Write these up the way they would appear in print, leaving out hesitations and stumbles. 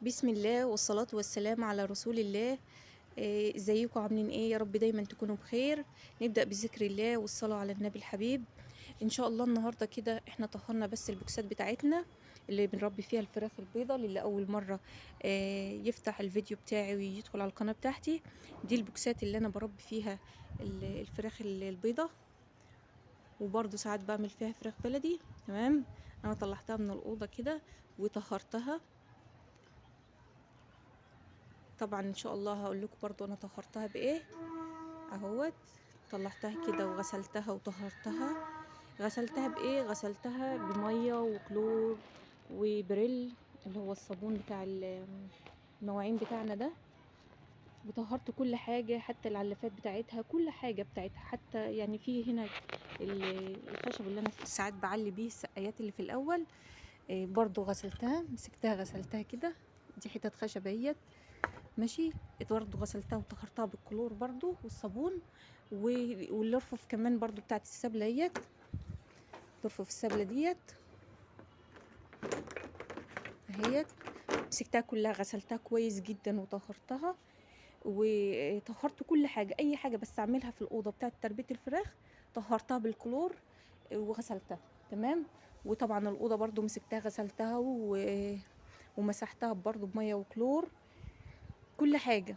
بسم الله والصلاة والسلام على رسول الله. ازيكم عاملين ايه؟ يا رب دايما تكونوا بخير. نبدأ بذكر الله والصلاة على النبي الحبيب. ان شاء الله النهاردة كده احنا طهرنا بس البوكسات بتاعتنا اللي بنربي فيها الفراخ البيضة، اللي أول مرة يفتح الفيديو بتاعي ويدخل على القناة بتاعتي. دي البوكسات اللي أنا بربي فيها الفراخ البيضة، وبرضه ساعات بعمل فيها فراخ بلدي. تمام. أنا طلعتها من الأوضة كده وطهرتها. طبعا ان شاء الله هقول لكم برضو انا طهرتها بايه. اهوت طلعتها كده وغسلتها وطهرتها. غسلتها بايه؟ غسلتها بميه وكلور وبريل، اللي هو الصابون بتاع المواعين بتاعنا ده. وطهرت كل حاجه حتى العلافات بتاعتها، كل حاجه بتاعتها، حتى يعني في هنا الخشب اللي انا ساعات بعلي بيه السقايات اللي في الاول. برضو غسلتها، مسكتها غسلتها كده. دي حتت خشب اهيت. ماشي. برضه غسلتها وطهرتها بالكلور برضه والصابون. والرفوف كمان برضه بتاعت السبلة ديت. رفوف السبلة ديت اهيت. مسكتها كلها غسلتها كويس جدا وطهرتها. وطهرت كل حاجة، اي حاجة بس اعملها في الأوضة بتاعت تربية الفراخ طهرتها بالكلور وغسلتها. تمام. وطبعا الأوضة برضه مسكتها غسلتها ومسحتها برضه بمية وكلور. كل حاجة،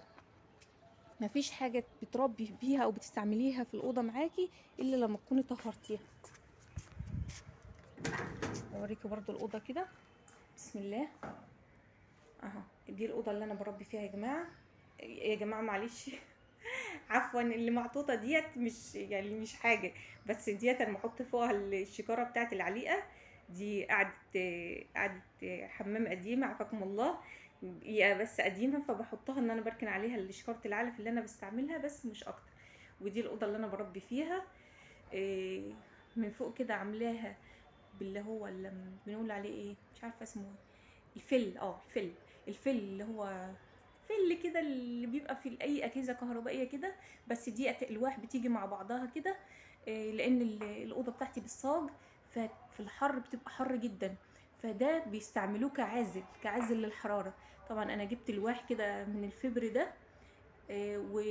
مفيش حاجة بتربي بيها او بتستعمليها في الأوضة معاكي الا لما تكوني طهرتيها. اوريكي برضو الأوضة كده. بسم الله. اهو دي الأوضة اللي انا بربي فيها يا جماعة. يا جماعة معلش عفوا، اللي محطوطة ديت مش يعني مش حاجة، بس ديت انا بحط فوقها الشكارة بتاعت العليقة. دي قعدت حمام قديمة عفاكم الله. هي بس قديمة فبحطها ان انا بركن عليها شكارة العلف اللي انا بستعملها بس مش اكتر. ودي الأوضة اللي انا بربي فيها. إيه، من فوق كده عاملاها باللي هو اللي بنقول عليه ايه، مش عارفه اسمه ايه. الفل، الفل اللي هو فل كده، اللي بيبقى في اي اجهزه كهربائيه كده. بس دي الواح بتيجي مع بعضها كده. لان الاوضه بتاعتي بالصاج، ففي الحر بتبقى حر جدا. فده بيستعملوه كعازل للحراره. طبعا انا جبت الواح كده من الفبر ده. آه، و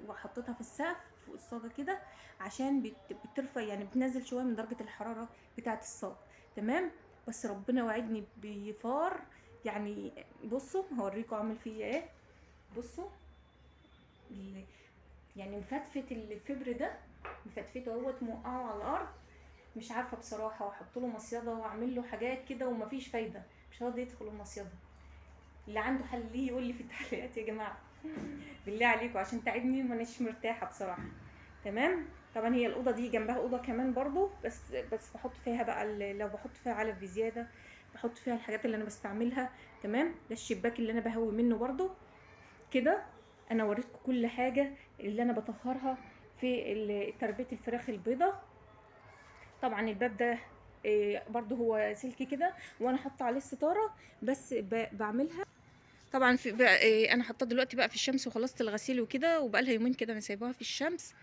وحطيتها في السقف فوق الصاجة كده، عشان بترفع يعني بتنزل شوية من درجة الحرارة بتاعة الصاج. تمام. بس ربنا وعدني بفار. يعني بصوا هوريكم عامل فيا ايه. بصوا ال- يعني مفتفت الفبر ده، مفتفته اهوت موقعه على الارض. مش عارفه بصراحه، واحط له مصيده واعمل له حاجات كده ومفيش فايده، مش راضي يدخل المصيده. اللي عنده حل ليه يقول لي في التعليقات يا جماعه. بالله عليكم عشان تعبني ومانيش مرتاحه بصراحه. تمام. طبعا هي الاوضه دي جنبها اوضه كمان برضو، بس بحط فيها بقى لو بحط فيها علف بزياده، بحط فيها الحاجات اللي انا بستعملها. تمام. ده الشباك اللي انا بهوي منه برضو كده. انا وريتكم كل حاجه اللي انا بطهرها في تربيه الفراخ البيضه. طبعا الباب ده برضو هو سلكي كده، وانا حاطه عليه الستاره. بس بعملها طبعا في بقى انا حاطاه دلوقتي بقى في الشمس، وخلصت الغسيل وكده، وبقى لها يومين كده انا سايباها في الشمس.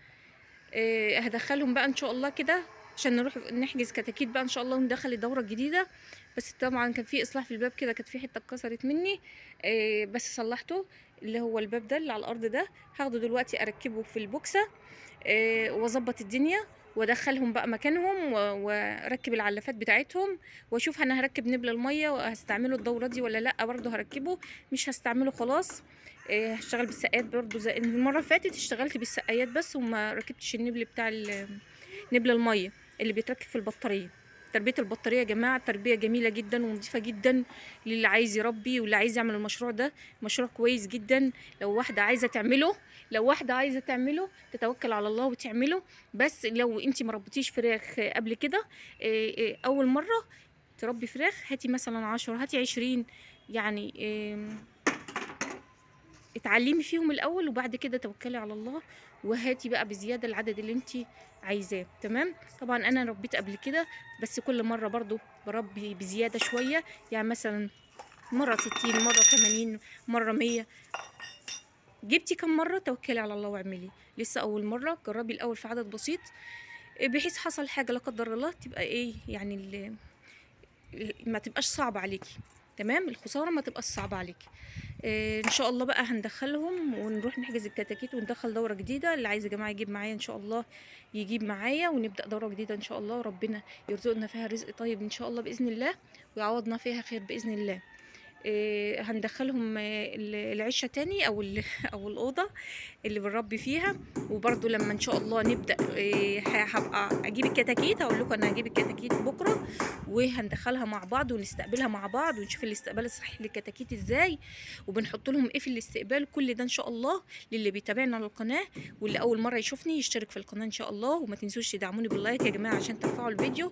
هدخلهم بقى ان شاء الله كده، عشان نروح نحجز كتاكيت بقى ان شاء الله وندخل الدوره الجديده. بس طبعا كان في اصلاح في الباب كده، كانت في حته اتكسرت مني. بس صلحته. اللي هو الباب ده اللي على الارض ده هاخده دلوقتي اركبه في البوكسه. واظبط الدنيا وادخلهم بقى مكانهم واركب العلافات بتاعتهم. واشوف انا هركب نبل الميه وهستعمله الدوره دي ولا لا، برضه هركبه. مش هستعمله خلاص. هشتغل بالسقايات برضه زي المره اللي فاتت، اشتغلت بالسقايات بس وما ركبتش النبل بتاع نبل الميه اللي بيتركب في البطاريه. تربيه البطاريه يا جماعه تربيه جميله جدا ونظيفه جدا، للي عايز يربي واللي عايز يعمل المشروع ده. مشروع كويس جدا. لو واحده عايزه تعمله لو واحده عايزه تعمله تتوكل على الله وتعمله. بس لو انت ما ربيتيش فراخ قبل كده، اول مره تربي فراخ، هاتي مثلا 10، هاتي 20. يعني اتعلمي فيهم الاول وبعد كده توكلي على الله. وهاتي بقى بزياده العدد اللي انت عايزاه. تمام. طبعا انا ربيت قبل كده، بس كل مره برضو بربي بزياده شويه. يعني مثلا مره 60، مره 80، مره 100. جبتي كم مره توكلي على الله واعملي. لسه اول مره جربي الاول في عدد بسيط، بحيث حصل حاجه لا قدر الله تبقى ايه يعني ما تبقاش صعب عليكي. تمام، الخساره ما تبقى صعبه عليكي. ان شاء الله بقى هندخلهم ونروح نحجز الكتاكيت وندخل دوره جديده. اللي عايز يا جماعه يجيب معايا ان شاء الله يجيب معايا، ونبدا دوره جديده ان شاء الله، وربنا يرزقنا فيها رزق طيب ان شاء الله باذن الله، ويعوضنا فيها خير باذن الله. هندخلهم العشه تاني او او الاوضه اللي بنربي فيها. وبرده لما ان شاء الله نبدا هبقى اجيب الكتاكيت، هقول لكم انا هجيب الكتاكيت بكره، وهندخلها مع بعض ونستقبلها مع بعض، ونشوف الاستقبال الصحيح للكتاكيت ازاي، وبنحط لهم ايه في الاستقبال. كل ده ان شاء الله للي بيتابعنا على القناه، واللي اول مره يشوفني يشترك في القناه ان شاء الله. وما تنسوش تدعموني باللايك يا جماعه عشان ترفعوا الفيديو.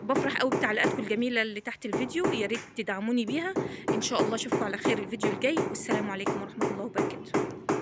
بفرح قوي بتعليقاتكم الجميله اللي تحت الفيديو، يا ريت تدعموني بيها. ان شاء الله اشوفكم على خير الفيديو الجاي، والسلام عليكم ورحمه الله وبركاته.